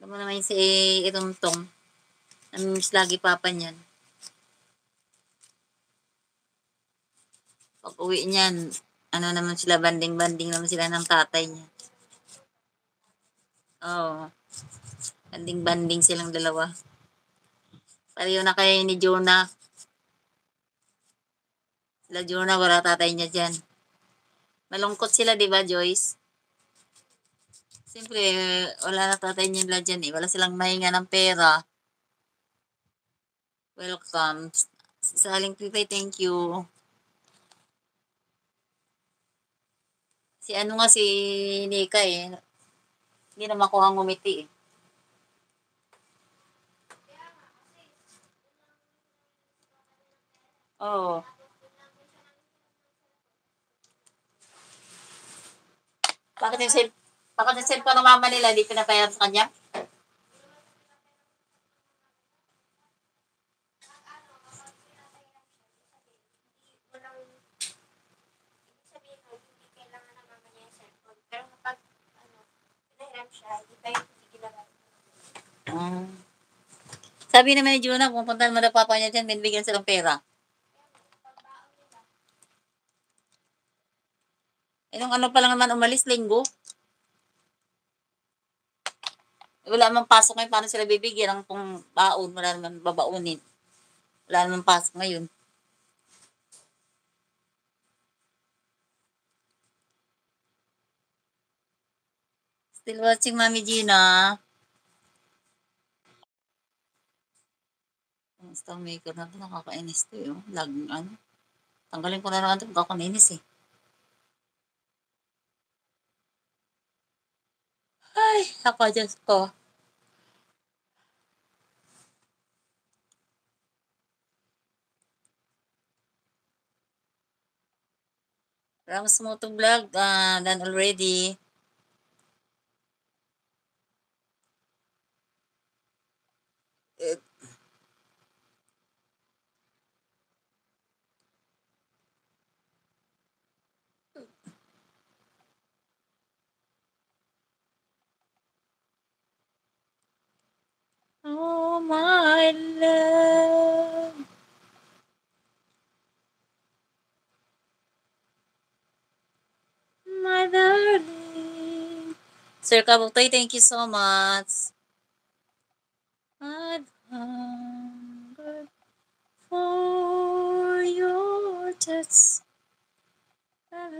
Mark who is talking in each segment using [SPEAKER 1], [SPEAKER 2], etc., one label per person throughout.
[SPEAKER 1] Alam mo naman si Itongtong. Namimiss lagi papa niyan. Pag uwi niyan, ano naman sila, banding-banding naman sila ng tatay niya. Oo. Banding-banding silang dalawa. Pareho na kayo ni Jonah. Sila Jonah, wala tatay niya dyan. Malungkot sila, di ba, Joyce? Siyempre, wala na tatay nila dyan eh. Wala silang mahinga ng pera. Welcome. Sa Aling Pipay, thank you. Si ano nga, si Nika eh. Hindi na makuha ngumiti eh. Oo. Bakit yung cellphone ng mama nila, hindi pinapayaran sa kanya? Ah. Sabi naman ni Jonah, kung puntahan mo na papa niya dyan, binibigyan silang pera. Eh, nung ano pa lang naman umalis, linggo. Wala namang pasok ngayon, paano sila bibigyan ng pong baon? Wala naman babaunin. Wala namang pasok ngayon. Still watching Mami Gina. Ang star maker na ito, nakakainis to yun. Laging ano. Tanggalin ko na lang ito, kakaninis eh. Ay, ako Diyos ko. Ramos Moto Vlog, done already. Oh, my love. My darling. Sir Kabutoy, thank you so much. I've hungered for your touch. Time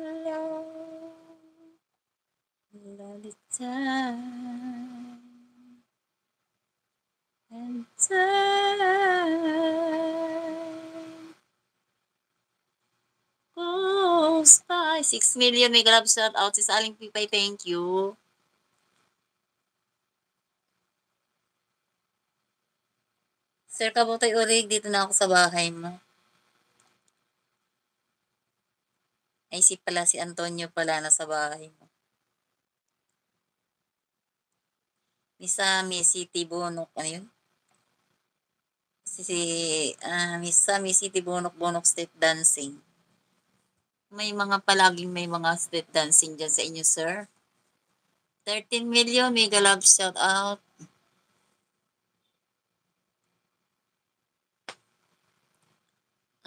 [SPEAKER 1] and time goes by. 6 million may grab shout out si Aling Pipay, thank you. Sir Kabutoy Urig, dito na ako sa bahay mo. Ay si pala, si Antonio pala na sa bahay mo. Misami City Bonok, ano yun? Misami City Bonok Street Dancing. May mga palaging may mga street dancing dyan sa inyo, sir. 13 million, mega love shout out.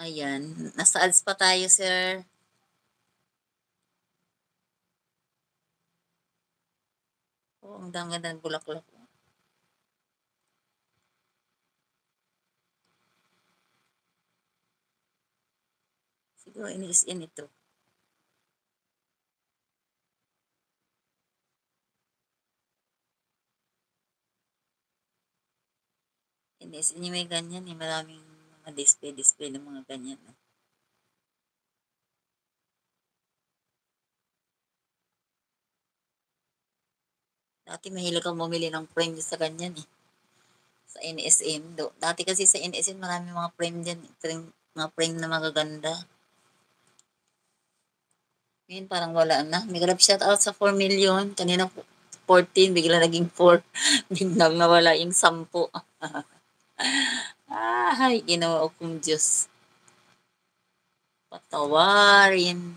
[SPEAKER 1] Ayan, nasa ads pa tayo, sir. Oh, ang ganda ng bulaklak. Siguro inis-in ito. Inis-in yung may ganyan eh. Maraming mga display ng mga ganyan. Dati mahilig akong bumili ng frame sa ganyan eh. Sa NSM. Dati kasi sa NSM maraming mga frame dyan. Mga frame na magaganda. Ngayon parang wala na. May grab shout out sa 4 million. Kanina 14, bigla naging 4. Biglang nawala yung 10. Ay, ginawa kong Diyos. Patawarin.